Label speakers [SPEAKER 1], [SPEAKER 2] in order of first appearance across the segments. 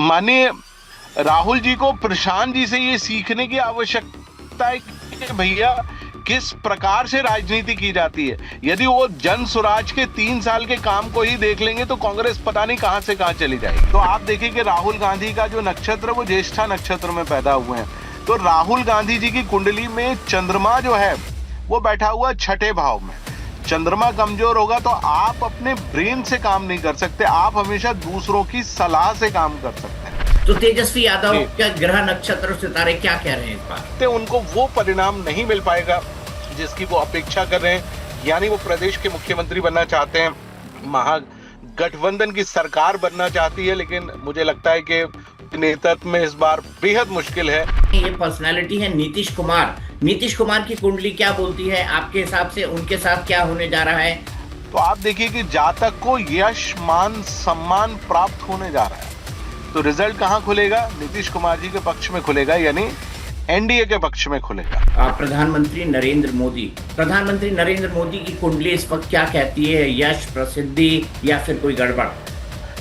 [SPEAKER 1] माननीय राहुल जी को प्रशांत जी से ये सीखने की आवश्यकता है कि भैया किस प्रकार से राजनीति की जाती है। यदि वो जन स्वराज के 3 साल के काम को ही देख लेंगे तो कांग्रेस पता नहीं कहां से कहां चली जाएगी। तो आप देखिए कि राहुल गांधी का जो नक्षत्र वो ज्येष्ठा नक्षत्र में पैदा हुए हैं, तो राहुल गांधी जी की कुंडली में चंद्रमा जो है वो बैठा हुआ छठे भाव में। चंद्रमा कमजोर होगा तो आप अपने ब्रेन से काम नहीं कर सकते, आप हमेशा दूसरों की सलाह से काम कर सकते हैं।
[SPEAKER 2] तो तेजस्वी यादव क्या ग्रह नक्षत्र सितारे क्या कह रहे हैं इस बार?
[SPEAKER 1] तो उनको वो परिणाम नहीं मिल पाएगा जिसकी वो अपेक्षा कर रहे हैं, यानी वो प्रदेश के मुख्यमंत्री बनना चाहते हैं, महागठबंधन की सरकार बनना चाहती है, लेकिन मुझे लगता है कि नेतृत्व में इस बार बेहद मुश्किल है।
[SPEAKER 2] ये पर्सनालिटी है नीतीश कुमार। नीतीश कुमार की कुंडली क्या बोलती है आपके हिसाब से? उनके साथ क्या होने जा रहा है?
[SPEAKER 1] तो आप देखिए कि जातक को यश मान सम्मान प्राप्त होने जा रहा है, तो रिजल्ट कहां खुलेगा? नीतीश कुमार जी के पक्ष में खुलेगा, यानी एनडीए के पक्ष में खुलेगा।
[SPEAKER 2] प्रधानमंत्री नरेंद्र मोदी की कुंडली इस वक्त क्या कहती है? यश, प्रसिद्धि या फिर कोई गड़बड़?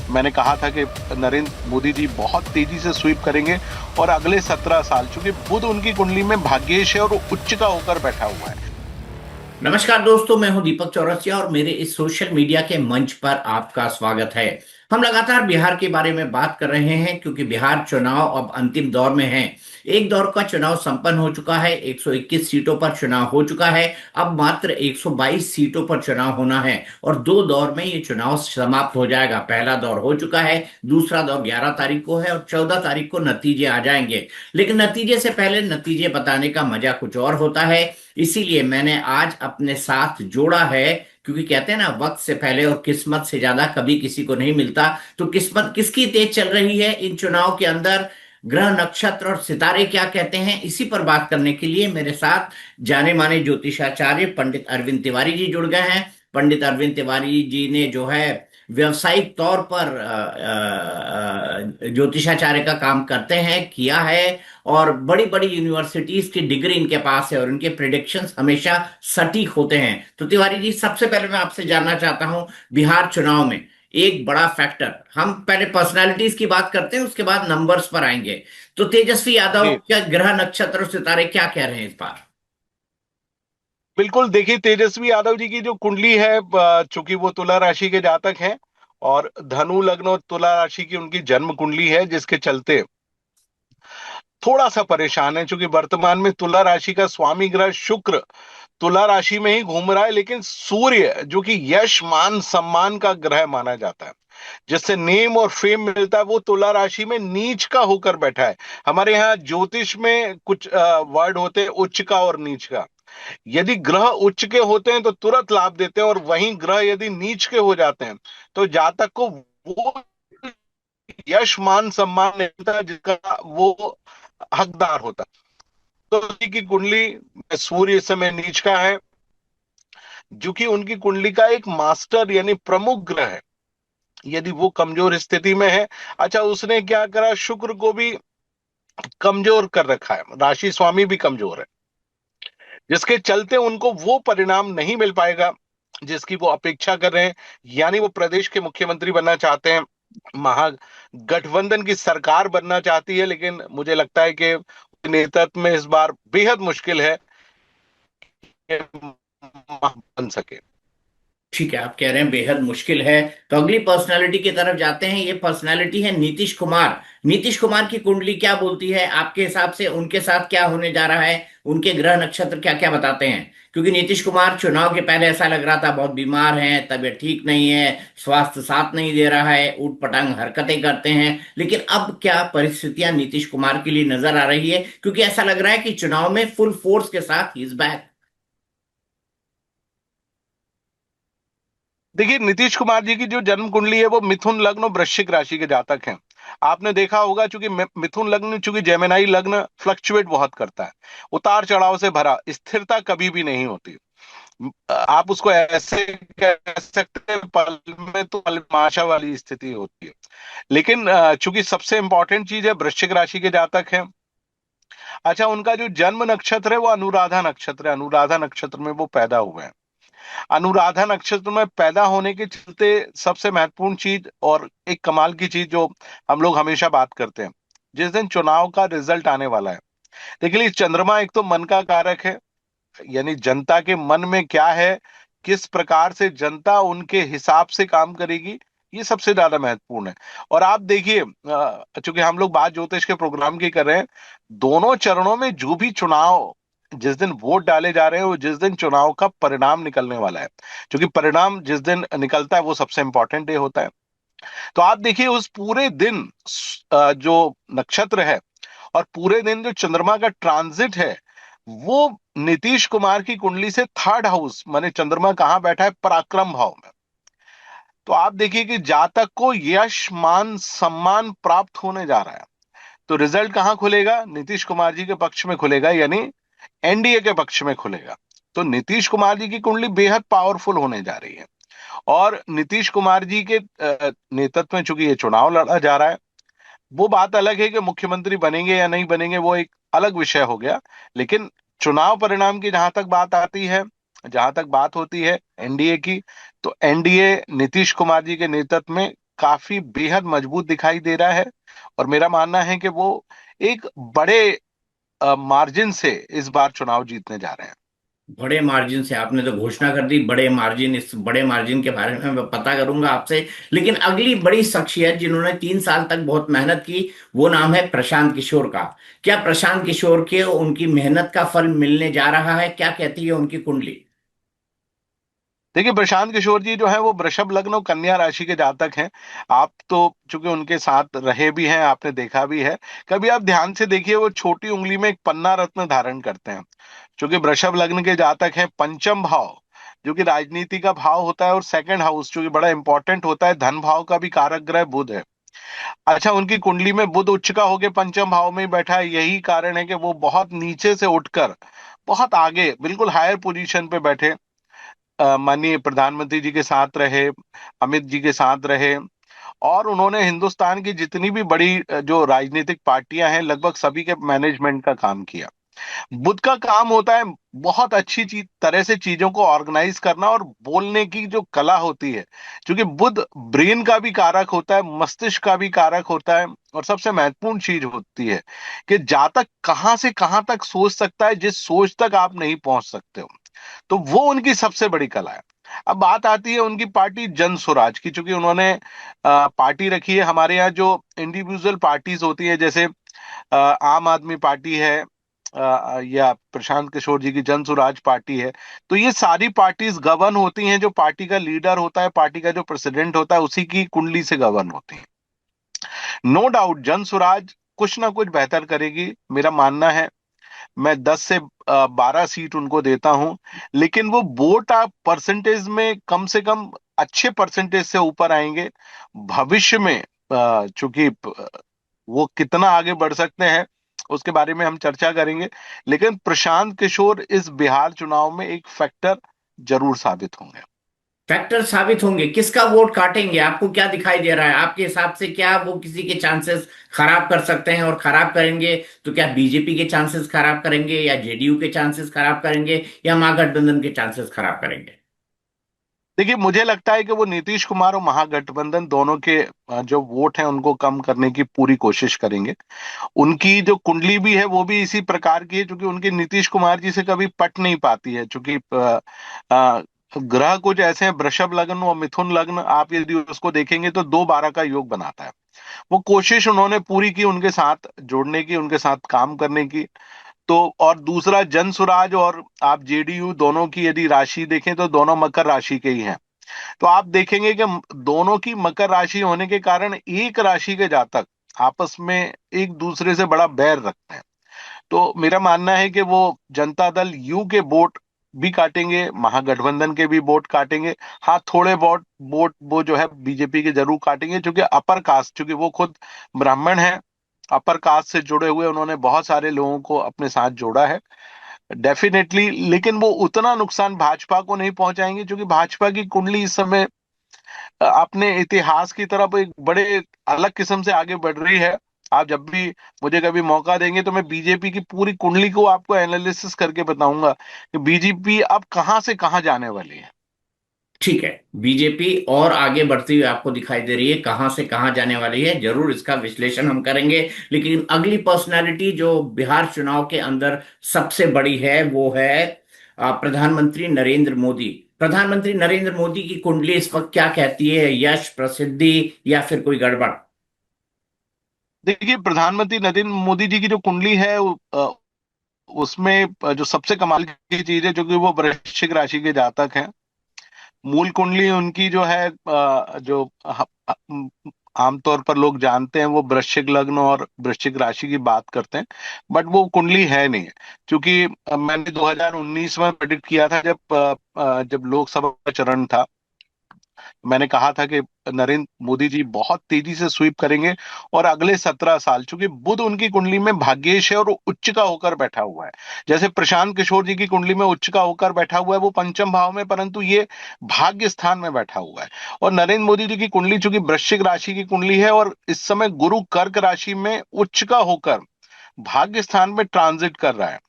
[SPEAKER 1] मैंने कहा था कि नरेंद्र मोदी जी बहुत तेजी से स्वीप करेंगे और अगले 17 साल, चूंकि बुध उनकी कुंडली में भाग्येश है और उच्च का होकर बैठा हुआ है।
[SPEAKER 2] नमस्कार दोस्तों, मैं हूं दीपक चौरसिया और मेरे इस सोशल मीडिया के मंच पर आपका स्वागत है। हम लगातार बिहार के बारे में बात कर रहे हैं क्योंकि बिहार चुनाव अब अंतिम दौर में है। एक दौर का चुनाव संपन्न हो चुका है, 121 सीटों पर चुनाव हो चुका है, अब मात्र 122 सीटों पर चुनाव होना है और 2 दौर में ये चुनाव समाप्त हो जाएगा। पहला दौर हो चुका है, दूसरा दौर 11 तारीख को है और 14 तारीख को नतीजे आ जाएंगे। लेकिन नतीजे से पहले नतीजे बताने का मजा कुछ और होता है, इसीलिए मैंने आज अपने साथ जोड़ा है, क्योंकि कहते हैं ना, वक्त से पहले और किस्मत से ज्यादा कभी किसी को नहीं मिलता। तो किस्मत किसकी तेज चल रही है इन चुनाव के अंदर, ग्रह नक्षत्र और सितारे क्या कहते हैं, इसी पर बात करने के लिए मेरे साथ जाने माने ज्योतिषाचार्य पंडित अरविंद तिवारी जी जुड़ गए हैं। पंडित अरविंद तिवारी जी ने जो है व्यवसायिक तौर पर ज्योतिषाचार्य का काम करते हैं, किया है, और बड़ी बड़ी यूनिवर्सिटीज की डिग्री इनके पास है और इनके प्रिडिक्शंस हमेशा सटीक होते हैं। तो तिवारी जी, सबसे पहले मैं आपसे जानना चाहता हूं, बिहार चुनाव में एक बड़ा फैक्टर, हम पहले पर्सनालिटीज की बात करते हैं, उसके बाद नंबर्स पर आएंगे। तो तेजस्वी यादव
[SPEAKER 1] जी
[SPEAKER 2] क्या ग्रह नक्षत्र और सितारे क्या कह रहे हैं इस बार?
[SPEAKER 1] बिल्कुल, देखिए तेजस्वी यादव जी की जो कुंडली है, चूंकि वो तुला राशि के जातक हैं और धनु लग्न और तुला राशि की उनकी जन्म कुंडली है, जिसके चलते थोड़ा सा परेशान है। चूंकि वर्तमान में तुला राशि का स्वामी ग्रह शुक्र तुला राशि में ही घूम रहा है, लेकिन सूर्य जो कि यश मान सम्मान का ग्रह माना जाता है, जिससे नेम और फेम मिलता है, वो तुला राशि में नीच का होकर बैठा है। हमारे यहाँ ज्योतिष में कुछ वर्ड होते हैं, उच्च का और नीच का। यदि ग्रह उच्च के होते हैं तो तुरंत लाभ देते हैं, और वहीं ग्रह यदि नीच के हो जाते हैं तो जातक को वो यश मान सम्मान नहीं मिलता जिसका वो हकदार होता। तो जी की कुंडली में सूर्य इस समय नीच का है, जो कि उनकी कुंडली का एक मास्टर यानी प्रमुख ग्रह है। यदि वो कमजोर स्थिति में है, अच्छा उसने क्या करा, शुक्र को भी कमजोर कर रखा है, राशि स्वामी भी कमजोर है, जिसके चलते उनको वो परिणाम नहीं मिल पाएगा जिसकी वो अपेक्षा कर रहे हैं, यानी वो प्रदेश के मुख्यमंत्री बनना चाहते हैं, महागठबंधन की सरकार बनना चाहती है, लेकिन मुझे लगता है कि नेतृत्व में इस बार बेहद मुश्किल है कि बन सके।
[SPEAKER 2] ठीक है, आप कह रहे हैं बेहद मुश्किल है। तो अगली पर्सनालिटी की तरफ जाते हैं। ये पर्सनालिटी है नीतीश कुमार। नीतीश कुमार की कुंडली क्या बोलती है आपके हिसाब से? उनके साथ क्या होने जा रहा है? उनके ग्रह नक्षत्र क्या क्या बताते हैं? क्योंकि नीतीश कुमार चुनाव के पहले ऐसा लग रहा था बहुत बीमार हैं, तबीयत ठीक नहीं है, स्वास्थ्य साथ नहीं दे रहा है, ऊट पटांग हरकतें करते हैं, लेकिन अब क्या परिस्थितियां नीतीश कुमार के लिए नजर आ रही है? क्योंकि ऐसा लग रहा है कि चुनाव में फुल फोर्स के साथ ही इज बैक।
[SPEAKER 1] देखिए नीतीश कुमार जी की जो जन्म कुंडली है वो मिथुन लग्न और वृश्चिक राशि के जातक हैं। आपने देखा होगा, चूंकि मिथुन लग्न, चूंकि जेमिनाई लग्न फ्लक्चुएट बहुत करता है, उतार चढ़ाव से भरा, स्थिरता कभी भी नहीं होती। आप उसको ऐसे कह सकते हैं, पल में तो पलमाशा वाली स्थिति होती है। लेकिन चूंकि सबसे इंपॉर्टेंट चीज है, वृश्चिक राशि के जातक हैं। अच्छा, उनका जो जन्म नक्षत्र है वो अनुराधा नक्षत्र है, अनुराधा नक्षत्र में वो पैदा हुए हैं। अनुराधा नक्षत्र में पैदा होने के चलते सबसे महत्वपूर्ण चीज और एक कमाल की चीज जो हम लोग हमेशा बात करते हैं, जिस दिन चुनाव का रिजल्ट आने वाला है, देखिए चंद्रमा एक तो मन का कारक है, यानी जनता के मन में क्या है, किस प्रकार से जनता उनके हिसाब से काम करेगी, ये सबसे ज्यादा महत्वपूर्ण है। और आप देखिए, चूंकि हम लोग बात ज्योतिष के प्रोग्राम की कर रहे हैं, दोनों चरणों में जो भी चुनाव, जिस दिन वोट डाले जा रहे हैं, वो जिस दिन चुनाव का परिणाम निकलने वाला है, क्योंकि परिणाम जिस दिन निकलता है वो सबसे इंपॉर्टेंट डे होता है। तो आप देखिए उस पूरे दिन जो नक्षत्र है और पूरे दिन जो चंद्रमा का ट्रांजिट है, वो नीतीश कुमार की कुंडली से थर्ड हाउस माने चंद्रमा कहां बैठा है, पराक्रम भाव में। तो आप देखिए कि जातक को यश मान सम्मान प्राप्त होने जा रहा है। तो रिजल्ट कहां खुलेगा, नीतीश कुमार जी के पक्ष में खुलेगा, यानी एनडीए के पक्ष में खुलेगा। तो नीतीश कुमार जी की कुंडली बेहद पावरफुल होने जा रही है। और नीतीश कुमार जी के नेतृत्व में चूंकि ये चुनाव लड़ा जा रहा है, वो बात अलग है कि मुख्यमंत्री बनेंगे या नहीं बनेंगे, वो एक अलग विषय हो गया। लेकिन चुनाव परिणाम की जहां तक बात आती है, जहां तक बात होती है एनडीए की, तो एनडीए नीतीश कुमार जी के नेतृत्व में काफी बेहद मजबूत दिखाई दे रहा है। और मेरा मानना है कि वो एक बड़े मार्जिन से इस बार चुनाव जीतने जा रहे हैं।
[SPEAKER 2] बड़े मार्जिन से? आपने तो घोषणा कर दी बड़े मार्जिन, इस बड़े मार्जिन के बारे में मैं पता करूंगा आपसे। लेकिन अगली बड़ी शख्सियत जिन्होंने 3 साल तक बहुत मेहनत की, वो नाम है प्रशांत किशोर का। क्या प्रशांत किशोर के उनकी मेहनत का फल मिलने जा रहा है? क्या कहती है उनकी कुंडली?
[SPEAKER 1] देखिए प्रशांत किशोर जी जो है वो वृषभ लग्न और कन्या राशि के जातक हैं। आप तो चूंकि उनके साथ रहे भी हैं, आपने देखा भी है। कभी आप ध्यान से देखिए, वो छोटी उंगली में एक पन्ना रत्न धारण करते हैं। चूंकि वृषभ लग्न के जातक हैं, पंचम भाव जो कि राजनीति का भाव होता है, और सेकंड हाउस जो कि बड़ा इंपॉर्टेंट होता है, धन भाव का भी कारक ग्रह बुध है। अच्छा, उनकी कुंडली में बुध उच्च का होकर पंचम भाव में ही बैठा है। यही कारण है कि वो बहुत नीचे से उठकर बहुत आगे बिल्कुल हायर पोजीशन पे बैठे, माननीय प्रधानमंत्री जी के साथ रहे, अमित जी के साथ रहे। और उन्होंने हिंदुस्तान की जितनी भी बड़ी जो राजनीतिक पार्टियां हैं, लगभग सभी के मैनेजमेंट का काम किया। बुद्ध का काम होता है बहुत अच्छी चीज तरह से चीजों को ऑर्गेनाइज करना, और बोलने की जो कला होती है, क्योंकि बुद्ध ब्रेन का भी कारक होता है, मस्तिष्क का भी कारक होता है। और सबसे महत्वपूर्ण चीज होती है कि जातक कहां से कहां तक सोच सकता है, जिस सोच तक आप नहीं पहुंच सकते हो। तो वो उनकी सबसे बड़ी कला है। अब बात आती है उनकी पार्टी जन स्वराज की, चूंकि उन्होंने पार्टी रखी है। हमारे यहाँ जो इंडिविजुअल पार्टीज होती है, जैसे आम आदमी पार्टी है, या प्रशांत किशोर जी की जन स्वराज पार्टी है, तो ये सारी पार्टीज गवर्न होती हैं, जो पार्टी का लीडर होता है, पार्टी का जो प्रेसिडेंट होता है, उसी की कुंडली से गवर्न होती है। नो डाउट जन स्वराज कुछ ना कुछ बेहतर करेगी, मेरा मानना है। मैं 10 से 12 सीट उनको देता हूं। लेकिन वो वोट आप परसेंटेज में कम से कम अच्छे परसेंटेज से ऊपर आएंगे भविष्य में। चूंकि वो कितना आगे बढ़ सकते हैं उसके बारे में हम चर्चा करेंगे। लेकिन प्रशांत किशोर इस बिहार चुनाव में एक फैक्टर जरूर साबित होंगे।
[SPEAKER 2] फैक्टर साबित होंगे? किसका वोट काटेंगे? आपको क्या दिखाई दे रहा है? आपके हिसाब से क्या वो किसी के चांसेस खराब कर सकते हैं? और खराब करेंगे तो क्या बीजेपी के चांसेस खराब करेंगे, या जेडीयू के चांसेस खराब करेंगे, या महागठबंधन के चांसेस खराब करेंगे?
[SPEAKER 1] देखिए मुझे लगता है कि वो नीतीश कुमार और महागठबंधन दोनों के जो वोट हैं उनको कम करने की पूरी कोशिश करेंगे। उनकी जो कुंडली भी है वो भी इसी प्रकार की है, क्योंकि उनकी नीतीश कुमार जी से कभी पट नहीं पाती है। क्योंकि ग्रह कुछ ऐसे हैं, वृषभ लग्न और मिथुन लग्न, आप यदि उसको देखेंगे तो 2-12 का योग बनाता है। वो कोशिश उन्होंने पूरी की उनके साथ जोड़ने की, उनके साथ काम करने की। तो और दूसरा जन स्वराज और आप जेडीयू दोनों की यदि राशि देखें तो दोनों मकर राशि के ही हैं। तो आप देखेंगे कि दोनों की मकर राशि होने के कारण एक राशि के जातक आपस में एक दूसरे से बड़ा बैर रखते हैं। तो मेरा मानना है कि वो जनता दल यू के वोट भी काटेंगे, महागठबंधन के भी वोट काटेंगे। हाँ, थोड़े वोट वोट वो जो है बीजेपी के जरूर काटेंगे, क्योंकि अपर कास्ट, क्योंकि वो खुद ब्राह्मण है, अपर कास्ट से जुड़े हुए उन्होंने बहुत सारे लोगों को अपने साथ जोड़ा है डेफिनेटली। लेकिन वो उतना नुकसान भाजपा को नहीं पहुंचाएंगे, क्योंकि भाजपा की कुंडली इस समय अपने इतिहास की तरफ एक बड़े अलग किस्म से आगे बढ़ रही है। आप जब भी मुझे कभी मौका देंगे तो मैं बीजेपी की पूरी कुंडली को आपको एनालिसिस करके बताऊंगा कि बीजेपी अब कहां से कहां जाने वाली है।
[SPEAKER 2] ठीक है। बीजेपी और आगे बढ़ती हुई आपको दिखाई दे रही है, कहां से कहां जाने वाली है, जरूर इसका विश्लेषण हम करेंगे। लेकिन अगली पर्सनालिटी जो बिहार चुनाव के अंदर सबसे बड़ी है वो है प्रधानमंत्री नरेंद्र मोदी। प्रधानमंत्री नरेंद्र मोदी की कुंडली इस वक्त क्या कहती है? यश, प्रसिद्धि, या फिर कोई गड़बड़?
[SPEAKER 1] देखिए, प्रधानमंत्री नरेंद्र मोदी जी की जो कुंडली है उसमें जो सबसे कमाल की चीज है, जो कि वो वृश्चिक राशि के जातक हैं। मूल कुंडली उनकी जो है, जो आमतौर पर लोग जानते हैं, वो वृश्चिक लग्न और वृश्चिक राशि की बात करते हैं। बट वो कुंडली है नहीं है, क्योंकि मैंने 2019 में प्रेडिक्ट किया था, जब लोकसभा का चरण था। मैंने कहा था कि नरेंद्र मोदी जी बहुत तेजी से स्वीप करेंगे, और अगले 17 साल, चूंकि बुध उनकी कुंडली में भाग्येश है और वो उच्च का होकर बैठा हुआ है। जैसे प्रशांत किशोर जी की कुंडली में उच्च का होकर बैठा हुआ है, वो पंचम भाव में, परंतु ये भाग्य स्थान में बैठा हुआ है। और नरेंद्र मोदी जी की कुंडली चूंकि वृश्चिक राशि की कुंडली है, और इस समय गुरु कर्क राशि में उच्च का होकर भाग्य स्थान में ट्रांजिट कर रहा है।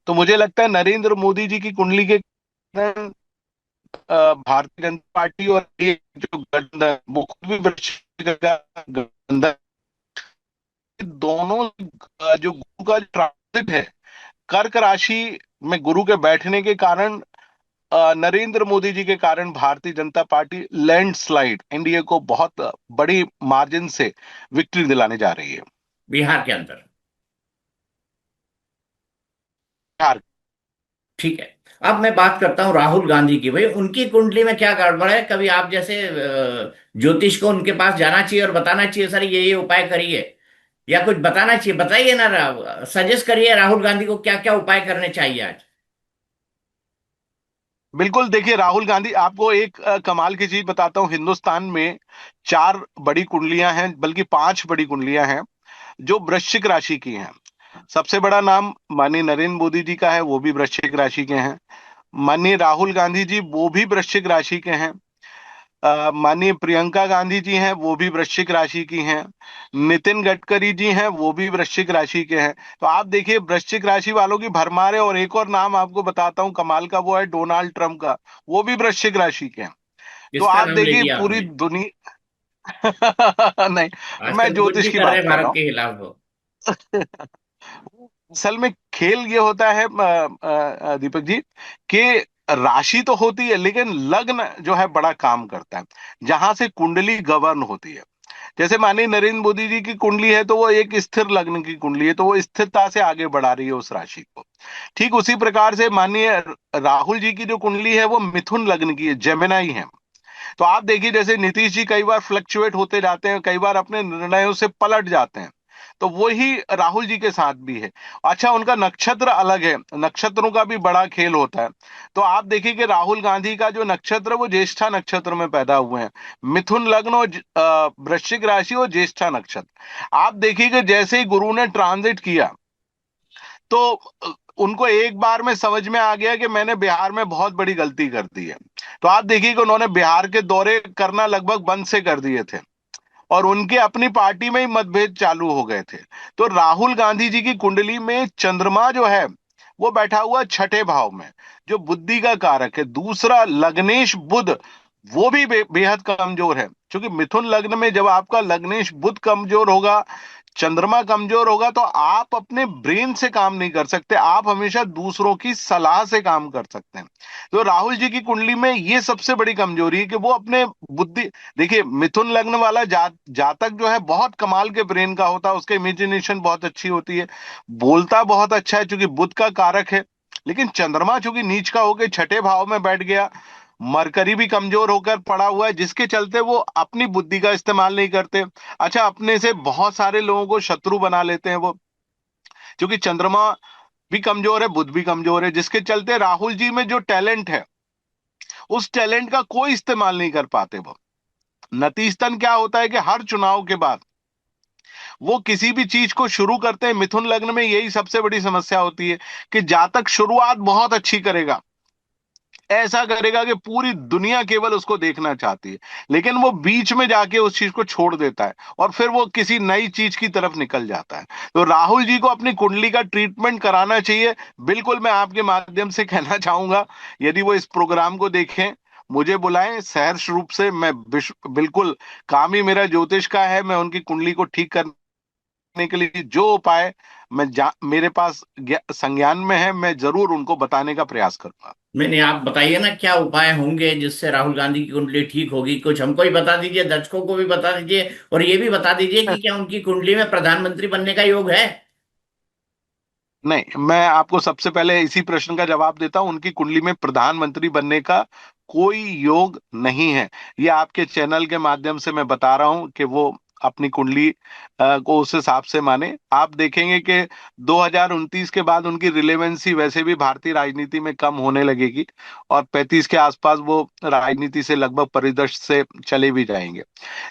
[SPEAKER 1] तो मुझे लगता है नरेंद्र मोदी जी की कुंडली के कारण भारतीय जनता पार्टी और एक जो गठबंधन, वो खुद भी वृश्चिक का गठबंधन, दोनों जो गुरु का ट्रांजिट है कर्क राशि में, गुरु के बैठने के कारण नरेंद्र मोदी जी के कारण Bharatiya Janata party landslide NDA को बहुत बड़ी मार्जिन से विक्ट्री दिलाने जा रही है।
[SPEAKER 2] बिहार के अंदर?
[SPEAKER 1] बिहार।
[SPEAKER 2] ठीक है। अब मैं बात करता हूं राहुल गांधी की। भाई, उनकी कुंडली में क्या गड़बड़ है? कभी आप जैसे ज्योतिष को उनके पास जाना चाहिए और बताना चाहिए, सर ये उपाय करिए, या कुछ बताना चाहिए? बताइए ना, सजेस्ट करिए राहुल गांधी को क्या क्या उपाय करने चाहिए आज।
[SPEAKER 1] बिल्कुल, देखिए राहुल गांधी, आपको एक कमाल की चीज बताता हूँ। हिंदुस्तान में 4 बड़ी कुंडलियां हैं, बल्कि 5 बड़ी कुंडलियां हैं जो वृश्चिक राशि की हैं। सबसे बड़ा नाम माननीय नरेंद्र मोदी जी का है, वो भी वृश्चिक राशि के हैं। माननीय राहुल गांधी जी, वो भी वृश्चिक राशि के हैं। माननीय प्रियंका गांधी जी हैं, वो भी वृश्चिक राशि की हैं। नितिन गडकरी जी हैं, वो भी वृश्चिक राशि के हैं। तो आप देखिए, वृश्चिक राशि वालों की भरमार है। और एक और नाम आपको बताता हूं कमाल का, वो है डोनाल्ड ट्रंप का, वो भी वृश्चिक राशि के हैं। तो
[SPEAKER 2] किसका
[SPEAKER 1] आप
[SPEAKER 2] नाम ले
[SPEAKER 1] देखिए
[SPEAKER 2] लिया
[SPEAKER 1] पूरी
[SPEAKER 2] आपने?
[SPEAKER 1] दुनिया नहीं, मैं
[SPEAKER 2] आजकल कुछ
[SPEAKER 1] ज्योतिष
[SPEAKER 2] भी
[SPEAKER 1] की
[SPEAKER 2] कर रहे
[SPEAKER 1] बात
[SPEAKER 2] हैं
[SPEAKER 1] कर
[SPEAKER 2] भारत
[SPEAKER 1] रहा
[SPEAKER 2] के खिलाफ हो।
[SPEAKER 1] हूँ। असल में खेल ये होता है, दीपक जी, कि राशि तो होती है, लेकिन लग्न जो है बड़ा काम करता है, जहां से कुंडली गवर्न होती है। जैसे मानिए नरेंद्र मोदी जी की कुंडली है, तो वो एक स्थिर लग्न की कुंडली है, तो वो स्थिरता से आगे बढ़ा रही है उस राशि को। ठीक उसी प्रकार से मानिए राहुल जी की जो कुंडली है, वो मिथुन लग्न की है, जेमिनाई है। तो आप देखिए, जैसे नीतीश जी कई बार फ्लक्चुएट होते जाते हैं, कई बार अपने निर्णयों से पलट जाते हैं, तो वही राहुल जी के साथ भी है। अच्छा, उनका नक्षत्र अलग है, नक्षत्रों का भी बड़ा खेल होता है। तो आप देखिए कि राहुल गांधी का जो नक्षत्र है, वो ज्येष्ठा नक्षत्र में पैदा हुए हैं। मिथुन लग्न और वृश्चिक राशि और ज्येष्ठा नक्षत्र। आप देखिए कि जैसे ही गुरु ने ट्रांजिट किया, तो उनको एक बार में समझ में आ गया कि मैंने बिहार में बहुत बड़ी गलती कर दी है। तो आप देखिए कि उन्होंने बिहार के दौरे करना लगभग बंद से कर दिए थे, और उनके अपनी पार्टी में ही मतभेद चालू हो गए थे। तो राहुल गांधी जी की कुंडली में चंद्रमा जो है, वो बैठा हुआ 6ठे भाव में, जो बुद्धि का कारक है। दूसरा, लग्नेश बुध, वो भी बेहद कमजोर है। क्योंकि मिथुन लग्न में जब आपका लग्नेश बुध कमजोर होगा, चंद्रमा कमजोर होगा, तो आप अपने ब्रेन से काम नहीं कर सकते, आप हमेशा दूसरों की सलाह से काम कर सकते हैं। तो राहुल जी की कुंडली में ये सबसे बड़ी कमजोरी है कि वो अपने बुद्धि, देखिए मिथुन लग्न वाला जातक जो है, बहुत कमाल के ब्रेन का होता है, उसके इमेजिनेशन बहुत अच्छी होती है, बोलता बहुत अच्छा है, क्योंकि बुध का कारक है। लेकिन चंद्रमा चूंकि नीच का होकर 6ठे भाव में बैठ गया, मरकरी भी कमजोर होकर पड़ा हुआ है, जिसके चलते वो अपनी बुद्धि का इस्तेमाल नहीं करते। अच्छा, अपने से बहुत सारे लोगों को शत्रु बना लेते हैं वो, क्योंकि चंद्रमा भी कमजोर है, बुध भी कमजोर है, जिसके चलते राहुल जी में जो टैलेंट है, उस टैलेंट का कोई इस्तेमाल नहीं कर पाते वो। नतीजतन क्या होता है कि हर चुनाव के बाद वो किसी भी चीज को शुरू करते हैं। मिथुन लग्न में यही सबसे बड़ी समस्या होती है कि जातक शुरुआत बहुत अच्छी करेगा, ऐसा करेगा कि पूरी दुनिया केवल उसको देखना चाहती है, लेकिन वो बीच में जाके उस चीज को छोड़ देता है, और फिर वो किसी नई चीज की तरफ निकल जाता है। तो राहुल जी को अपनी कुंडली का ट्रीटमेंट कराना चाहिए। बिल्कुल, मैं आपके माध्यम से कहना चाहूंगा, यदि वो इस प्रोग्राम को देखें, मुझे बुलाएं सहर्ष रूप से। मैं बिल्कुल, काम ही मेरा ज्योतिष का है। मैं उनकी कुंडली को ठीक करने के लिए जो उपाय मेरे पास संज्ञान में है, मैं जरूर उनको बताने का प्रयास करूंगा।
[SPEAKER 2] मैंने आप बताइए ना क्या उपाय होंगे जिससे राहुल गांधी की कुंडली ठीक होगी, कुछ हमको भी बता दीजिए, दर्शकों को भी बता दीजिए, और ये भी बता दीजिए कि क्या उनकी कुंडली में प्रधानमंत्री बनने का योग है।
[SPEAKER 1] नहीं, मैं आपको सबसे पहले इसी प्रश्न का जवाब देता हूं। उनकी कुंडली में प्रधानमंत्री बनने का कोई योग नहीं है। ये आपके चैनल के माध्यम से मैं बता रहा हूं कि वो अपनी कुंडली को उस हिसाब से माने। आप देखेंगे कि 2029 के बाद उनकी रिलेवेंसी वैसे भी भारतीय राजनीति में कम होने लगेगी, और 35 के आसपास वो राजनीति से लगभग परिदृश्य से चले भी जाएंगे।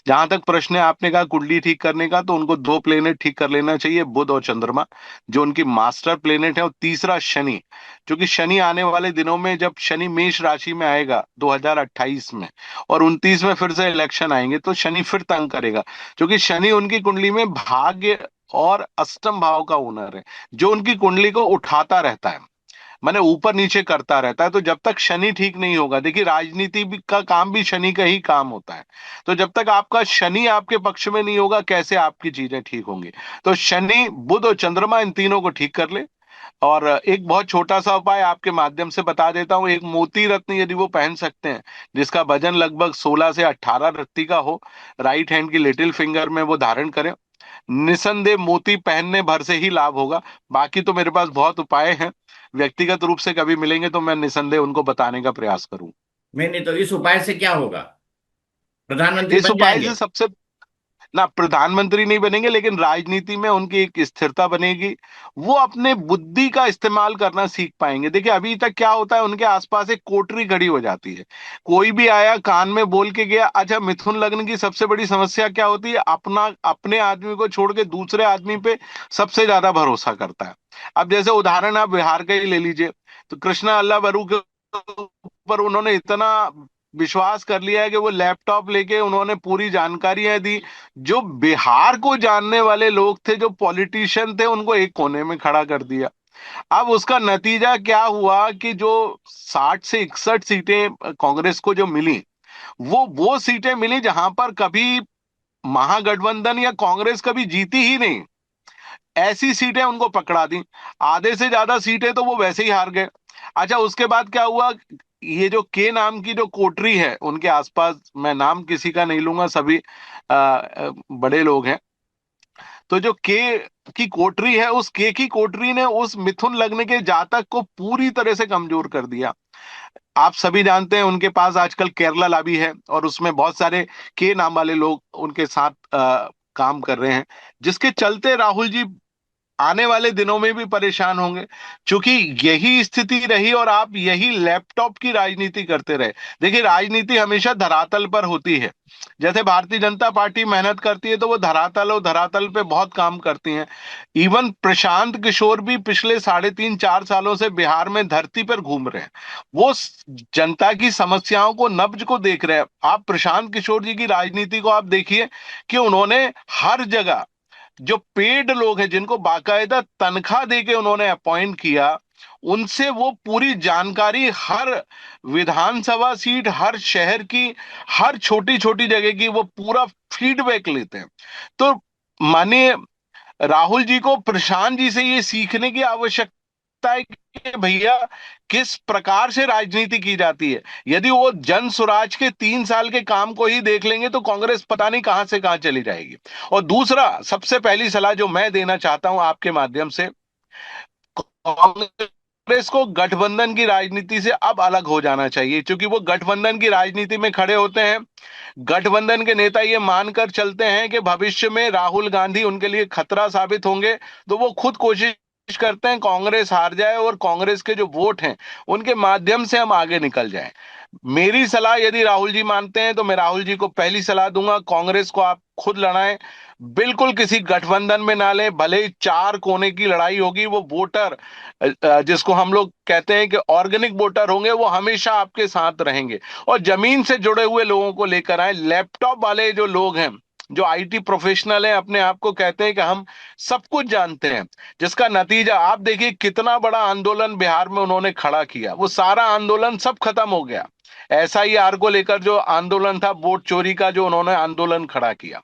[SPEAKER 1] जहां तक प्रश्न है आपने कहा कुंडली ठीक करने का, तो उनको दो प्लेनेट ठीक कर लेना चाहिए, बुध और चंद्रमा, जो उनकी मास्टर प्लेनेट है, और तीसरा शनि। क्योंकि शनि आने वाले दिनों में, जब शनि मेष राशि में आएगा 2028 में, और 29 में फिर से इलेक्शन आएंगे, तो शनि फिर तंग करेगा। क्योंकि शनि उनकी कुंडली में भाग्य और अष्टम भाव का ओनर है, जो उनकी कुंडली को उठाता रहता है, माने ऊपर नीचे करता रहता है। तो जब तक शनि ठीक नहीं होगा, देखिए राजनीति का काम भी शनि का ही काम होता है। तो जब तक आपका शनि आपके पक्ष में नहीं होगा, कैसे आपकी चीजें ठीक होंगी। तो शनि, बुध और चंद्रमा, इन तीनों को ठीक कर ले। और एक बहुत छोटा सा उपाय आपके माध्यम से बता देता हूं। एक मोती रत्न यदि वो पहन सकते हैं, जिसका वजन लगभग 16 से 18 रत्ती का हो, राइट हैंड की लिटिल फिंगर में वो धारण करें, निसंदेह मोती पहनने भर से ही लाभ होगा। बाकी तो मेरे पास बहुत उपाय हैं, व्यक्तिगत रूप से कभी मिलेंगे तो मैं निसंदेह उनको बताने का प्रयास करूं।
[SPEAKER 2] नहीं तो इस उपाय से क्या होगा, प्रधानमंत्री
[SPEAKER 1] इस
[SPEAKER 2] बन
[SPEAKER 1] उपाय
[SPEAKER 2] जाएंगे?
[SPEAKER 1] से सबसे, ना प्रधानमंत्री नहीं बनेंगे, लेकिन राजनीति में उनकी एक स्थिरता बनेगी। वो अपने बुद्धि का इस्तेमाल करना सीख पाएंगे। देखिए अभी तक क्या होता है, उनके आसपास एक कोटरी खड़ी हो जाती है, कोई भी आया कान में बोल के गया। अच्छा, मिथुन लग्न की सबसे बड़ी समस्या क्या होती है, अपना अपने आदमी को छोड़ के दूसरे आदमी पे सबसे ज्यादा भरोसा करता है। अब जैसे उदाहरण आप बिहार का ही ले लीजिए, तो कृष्णा अल्लाह बरू के ऊपर उन्होंने इतना विश्वास कर लिया है कि वो लैपटॉप लेके उन्होंने पूरी जानकारियां दी। जो बिहार को जानने वाले लोग थे, जो पॉलिटिशियन थे, उनको एक कोने में खड़ा कर दिया। अब उसका नतीजा क्या हुआ कि जो 60 से 61 सीटें कांग्रेस को जो मिली, वो सीटें मिली जहां पर कभी महागठबंधन या कांग्रेस कभी जीती ही नहीं। ऐसी सीटें उनको पकड़ा दी। आधे से ज्यादा सीटें तो वो वैसे ही हार गए। अच्छा, उसके बाद क्या हुआ, ये जो के नाम की जो कोटरी है उनके आसपास, मैं नाम किसी का नहीं लूंगा, सभी बड़े लोग हैं। तो जो के की कोटरी है, उस के की कोटरी ने उस मिथुन लग्न के जातक को पूरी तरह से कमजोर कर दिया। आप सभी जानते हैं उनके पास आजकल केरला लाभी है, और उसमें बहुत सारे के नाम वाले लोग उनके साथ काम कर रहे हैं, जिसके चलते राहुल जी आने वाले दिनों में भी परेशान होंगे। क्योंकि यही स्थिति रही और आप यही लैपटॉप की राजनीति करते रहे। देखिए राजनीति हमेशा धरातल पर होती है। जैसे भारतीय जनता पार्टी मेहनत करती है, तो वो धरातल और धरातल पे बहुत काम करती हैं। इवन प्रशांत किशोर भी पिछले 3.5 4 सालों से बिहार में धरती पर घूम रहे हैं। वो जनता की समस्याओं को, नब्ज को देख रहे हैं। आप प्रशांत किशोर जी की राजनीति को आप देखिए कि उन्होंने हर जगह जो पेड लोग हैं, जिनको बाकायदा तनख्वाह देके उन्होंने अपॉइंट किया, उनसे वो पूरी जानकारी, हर विधानसभा सीट, हर शहर की, हर छोटी छोटी जगह की वो पूरा फीडबैक लेते हैं। तो मानिए, राहुल जी को प्रशांत जी से ये सीखने की आवश्यकता है कि भैया किस प्रकार से राजनीति की जाती है। यदि वो जन स्वराज के 3 साल के काम को ही देख लेंगे, तो कांग्रेस पता नहीं कहां से कहां चली जाएगी। और दूसरा, सबसे पहली सलाह जो मैं देना चाहता हूं आपके माध्यम से, कांग्रेस को गठबंधन की राजनीति से अब अलग हो जाना चाहिए। क्योंकि वो गठबंधन की राजनीति में खड़े होते हैं, गठबंधन के नेता ये मानकर चलते हैं कि भविष्य में राहुल गांधी उनके लिए खतरा साबित होंगे, तो वो खुद कोशिश करते हैं कांग्रेस हार जाए और कांग्रेस के जो वोट हैं उनके माध्यम से हम आगे निकल जाएं। मेरी सलाह, यदि राहुल जी मानते हैं, तो मैं राहुल जी को पहली सलाह दूंगा, कांग्रेस को आप खुद लड़ाएं। बिल्कुल किसी गठबंधन में ना लें। भले ही 4 कोने की लड़ाई होगी, वो वोटर जिसको हम लोग कहते हैं कि ऑर्गेनिक वोटर होंगे, वो हमेशा आपके साथ रहेंगे। और जमीन से जुड़े हुए लोगों को लेकर आए। लैपटॉप वाले जो लोग हैं, जो आईटी प्रोफेशनल हैं अपने आप को कहते हैं कि हम सब कुछ जानते हैं, जिसका नतीजा आप देखिए कितना बड़ा आंदोलन बिहार में उन्होंने खड़ा किया, वो सारा आंदोलन सब खत्म हो गया। एसआईआर को लेकर जो आंदोलन था, वोट चोरी का जो उन्होंने आंदोलन खड़ा किया,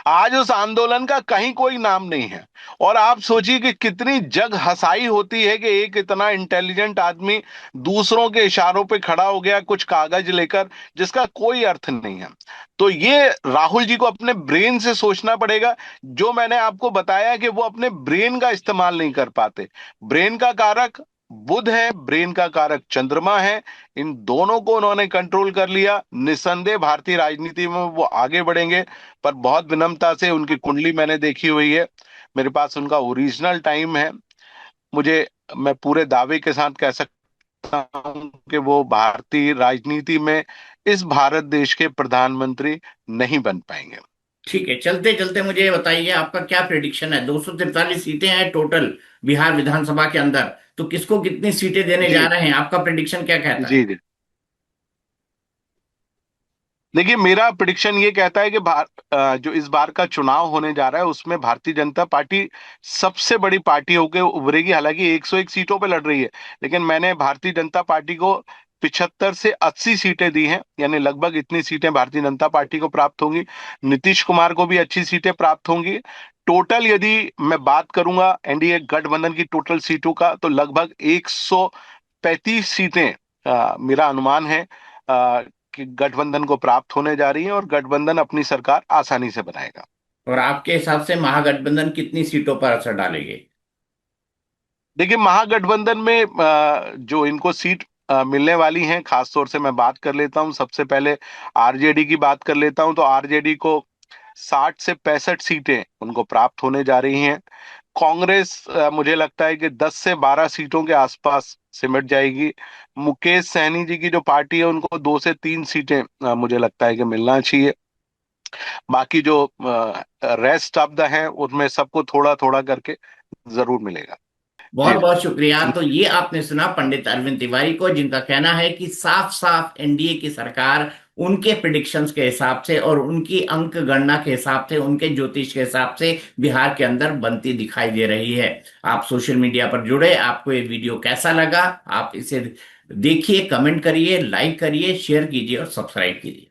[SPEAKER 1] आज उस आंदोलन का कहीं कोई नाम नहीं है। और आप सोचिए कि कितनी जग हंसाई होती है कि एक इतना इंटेलिजेंट आदमी दूसरों के इशारों पे खड़ा हो गया कुछ कागज लेकर, जिसका कोई अर्थ नहीं है। तो ये राहुल जी को अपने ब्रेन से सोचना पड़ेगा। जो मैंने आपको बताया कि वो अपने ब्रेन का इस्तेमाल नहीं कर पाते। ब्रेन का कारक बुध है, ब्रेन का कारक चंद्रमा है। इन दोनों को उन्होंने कंट्रोल कर लिया, निसंदेह भारतीय राजनीति में वो आगे बढ़ेंगे। पर बहुत विनम्रता से, उनकी कुंडली मैंने देखी हुई है, मेरे पास उनका ओरिजिनल टाइम है। मुझे, मैं पूरे दावे के साथ कह सकता हूं कि वो भारतीय राजनीति में इस भारत देश के प्रधानमंत्री नहीं बन पाएंगे।
[SPEAKER 2] ठीक है, चलते चलते मुझे ये बताइए, आपका क्या प्रिडिक्शन है? 243 सीटें हैं टोटल बिहार विधानसभा के अंदर, तो किसको कितनी सीटें देने जा
[SPEAKER 1] जी
[SPEAKER 2] रहे हैं? आपका प्रिडिक्शन क्या कहता है?
[SPEAKER 1] जी जी। देखिए, मेरा प्रिडिक्शन ये कहता है कि जो इस बार का चुनाव होने जा रहा है उसमें भारतीय जनता पार्टी सबसे बड़ी पार्टी होकर उभरेगी। हालांकि 101 सीटों पे लड़ रही है, लेकिन मैंने भारतीय जनता पार्टी को 75 से 80 सीटें दी हैं, यानी लगभग इतनी सीटें भारतीय जनता पार्टी को प्राप्त होंगी। नीतीश कुमार को भी अच्छी सीटें प्राप्त होंगी। टोटल यदि मैं बात करूंगा एनडीए गठबंधन की टोटल सीटों का, तो लगभग 135 सीटें मेरा अनुमान है कि गठबंधन को प्राप्त होने जा रही है, और गठबंधन अपनी सरकार आसानी से बनाएगा।
[SPEAKER 2] और आपके हिसाब से महागठबंधन कितनी सीटों पर असर डालेगी?
[SPEAKER 1] देखिए, महागठबंधन में जो इनको सीट मिलने वाली हैं, खासतौर से मैं बात कर लेता हूं, सबसे पहले आरजेडी की बात कर लेता हूं, तो आरजेडी को 60 से 65 सीटें उनको प्राप्त होने जा रही हैं। कांग्रेस मुझे लगता है कि 10 से 12 सीटों के आसपास सिमट जाएगी। मुकेश सहनी जी की जो पार्टी है उनको 2 से 3 सीटें मुझे लगता है कि मिलना चाहिए। बाकी जो रेस्ट ऑफ द है उनमें सबको थोड़ा थोड़ा करके जरूर मिलेगा।
[SPEAKER 2] बहुत
[SPEAKER 1] जी
[SPEAKER 2] बहुत शुक्रिया। तो ये आपने सुना पंडित अरविंद तिवारी को, जिनका कहना है कि साफ साफ एनडीए की सरकार उनके प्रिडिक्शंस के हिसाब से और उनकी अंक गणना के हिसाब से, उनके ज्योतिष के हिसाब से बिहार के अंदर बनती दिखाई दे रही है। आप सोशल मीडिया पर जुड़े, आपको ये वीडियो कैसा लगा? आप इसे देखिए, कमेंट करिए, लाइक करिए, शेयर कीजिए और सब्सक्राइब कीजिए।